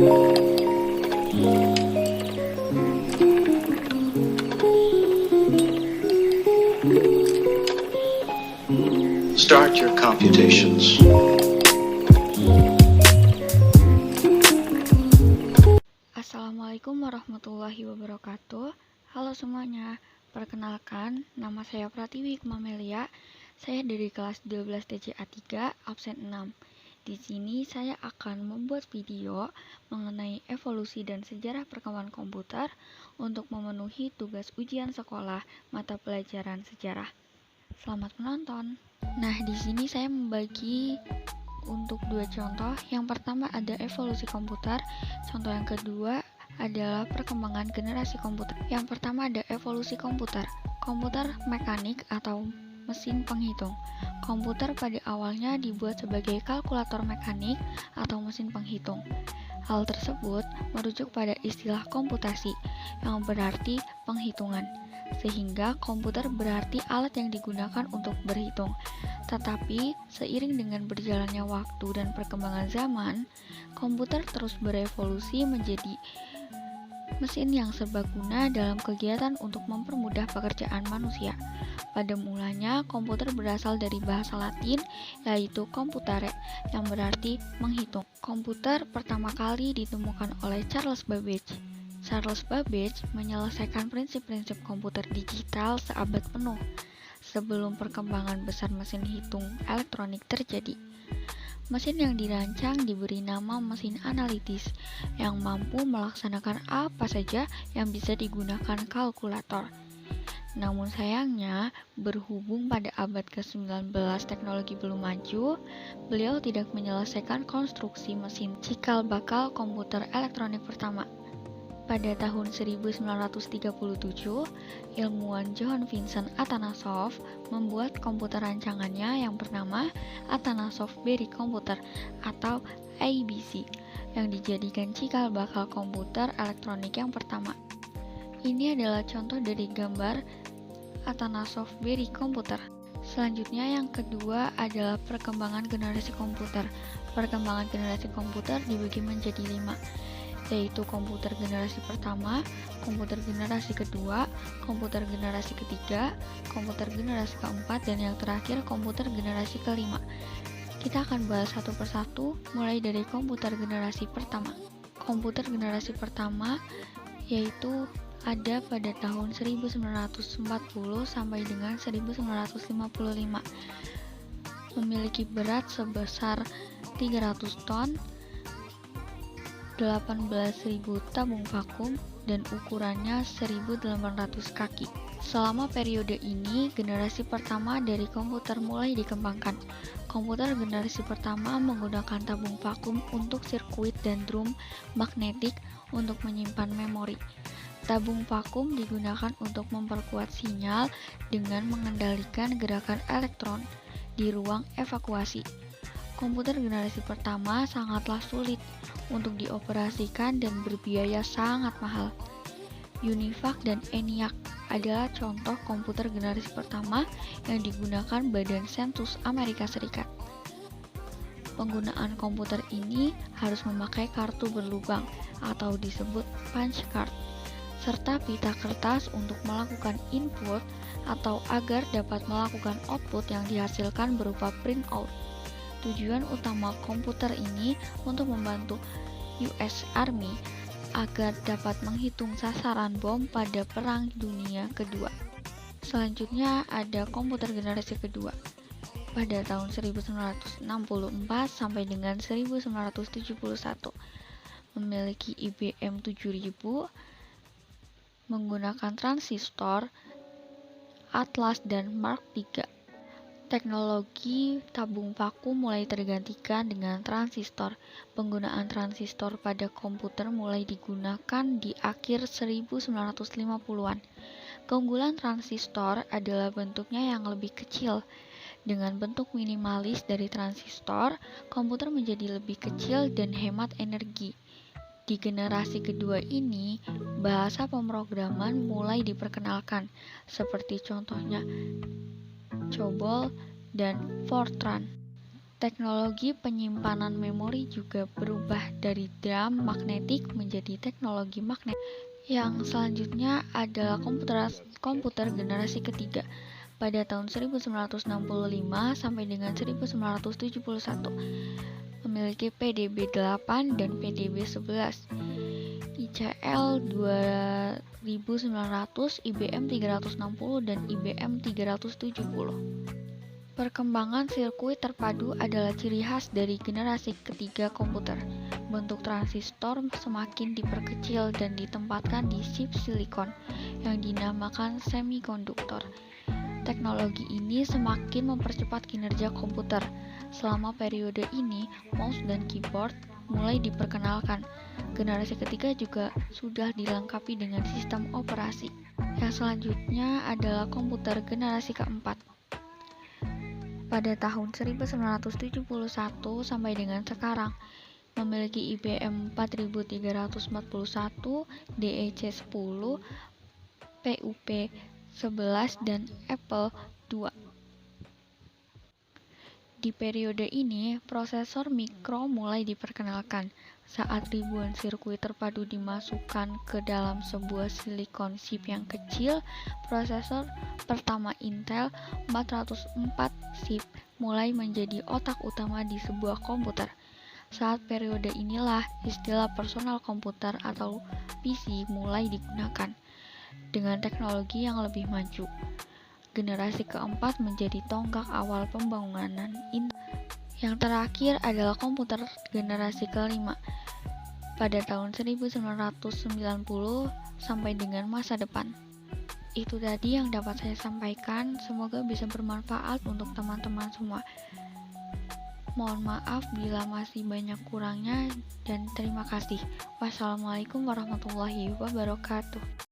Start your computations. Assalamualaikum warahmatullahi wabarakatuh. Halo semuanya, perkenalkan nama saya Pratiwi Kumamelia. Saya dari kelas 12 TCA 3, absen 6. Di sini saya akan membuat video mengenai evolusi dan sejarah perkembangan komputer untuk memenuhi tugas ujian sekolah mata pelajaran sejarah. Selamat menonton. Nah, di sini saya membagi untuk dua contoh. Yang pertama ada evolusi komputer, contoh yang kedua adalah perkembangan generasi komputer. Yang pertama ada evolusi komputer. Komputer mekanik atau mesin penghitung. Komputer pada awalnya dibuat sebagai kalkulator mekanik atau mesin penghitung. Hal tersebut merujuk pada istilah komputasi yang berarti penghitungan, sehingga komputer berarti alat yang digunakan untuk berhitung. Tetapi, seiring dengan berjalannya waktu dan perkembangan zaman, komputer terus berevolusi menjadi mesin yang serbaguna dalam kegiatan untuk mempermudah pekerjaan manusia. Pada mulanya, komputer berasal dari bahasa Latin, yaitu computare, yang berarti menghitung. Komputer pertama kali ditemukan oleh Charles Babbage. Charles Babbage menyelesaikan prinsip-prinsip komputer digital seabad penuh sebelum perkembangan besar mesin hitung elektronik terjadi. Mesin yang dirancang diberi nama mesin analitis yang mampu melaksanakan apa saja yang bisa digunakan kalkulator. Namun sayangnya, berhubung pada abad ke-19 teknologi belum maju, beliau tidak menyelesaikan konstruksi mesin cikal bakal komputer elektronik pertama. Pada tahun 1937, ilmuwan Johann Vincent Atanasoff membuat komputer rancangannya yang bernama Atanasoff Berry Computer atau ABC, yang dijadikan cikal bakal komputer elektronik yang pertama. Ini adalah contoh dari gambar Atanasoff Berry Computer. Selanjutnya yang kedua adalah perkembangan generasi komputer. Perkembangan generasi komputer dibagi menjadi 5, yaitu komputer generasi pertama, komputer generasi kedua, komputer generasi ketiga, komputer generasi keempat, dan yang terakhir komputer generasi kelima. Kita akan bahas satu persatu, mulai dari komputer generasi pertama. Komputer generasi pertama yaitu ada pada tahun 1940 sampai dengan 1955. Memiliki berat sebesar 300 ton, 18.000 tabung vakum, dan ukurannya 1.800 kaki. Selama periode ini, generasi pertama dari komputer mulai dikembangkan. Komputer generasi pertama menggunakan tabung vakum untuk sirkuit dan drum magnetik untuk menyimpan memori. Tabung vakum digunakan untuk memperkuat sinyal dengan mengendalikan gerakan elektron di ruang evakuasi. Komputer generasi pertama sangatlah sulit untuk dioperasikan dan berbiaya sangat mahal. UNIVAC dan ENIAC adalah contoh komputer generasi pertama yang digunakan Badan Sensus Amerika Serikat. Penggunaan komputer ini harus memakai kartu berlubang atau disebut punch card, serta pita kertas untuk melakukan input atau agar dapat melakukan output yang dihasilkan berupa printout. Tujuan utama komputer ini untuk membantu US Army agar dapat menghitung sasaran bom pada Perang Dunia Kedua. Selanjutnya ada komputer generasi kedua. Pada tahun 1964 sampai dengan 1971, memiliki IBM 7000, menggunakan transistor, Atlas dan Mark III. Teknologi tabung vakum mulai tergantikan dengan transistor. Penggunaan transistor pada komputer mulai digunakan di akhir 1950-an. Keunggulan transistor adalah bentuknya yang lebih kecil. Dengan bentuk minimalis dari transistor, komputer menjadi lebih kecil dan hemat energi. Di generasi kedua ini, bahasa pemrograman mulai diperkenalkan, seperti contohnya COBOL dan Fortran. Teknologi penyimpanan memori juga berubah dari drum magnetik menjadi teknologi magnet. Yang selanjutnya adalah komputer generasi ketiga pada tahun 1965 sampai dengan 1971, memiliki PDB 8 dan PDB 11, ICL 2900, IBM 360, dan IBM 370. Perkembangan sirkuit terpadu adalah ciri khas dari generasi ketiga komputer. Bentuk transistor semakin diperkecil dan ditempatkan di chip silikon yang dinamakan semikonduktor. Teknologi ini semakin mempercepat kinerja komputer. Selama periode ini, mouse dan keyboard mulai diperkenalkan. Generasi ketiga juga sudah dilengkapi dengan sistem operasi. Yang selanjutnya adalah komputer generasi keempat. Pada tahun 1971 sampai dengan sekarang, memiliki IBM 4341, DEC 10, PUP 11, dan Apple II. Di periode ini, prosesor mikro mulai diperkenalkan saat ribuan sirkuit terpadu dimasukkan ke dalam sebuah silikon chip yang kecil. Prosesor pertama Intel 404 chip mulai menjadi otak utama di sebuah komputer. Saat periode inilah istilah personal komputer atau PC mulai digunakan. Dengan teknologi yang lebih maju, generasi keempat menjadi tonggak awal pembangunan Intel. Yang terakhir adalah komputer generasi kelima pada tahun 1990 sampai dengan masa depan. Itu tadi yang dapat saya sampaikan, semoga bisa bermanfaat untuk teman-teman semua. Mohon maaf bila masih banyak kurangnya, dan terima kasih. Wassalamualaikum warahmatullahi wabarakatuh.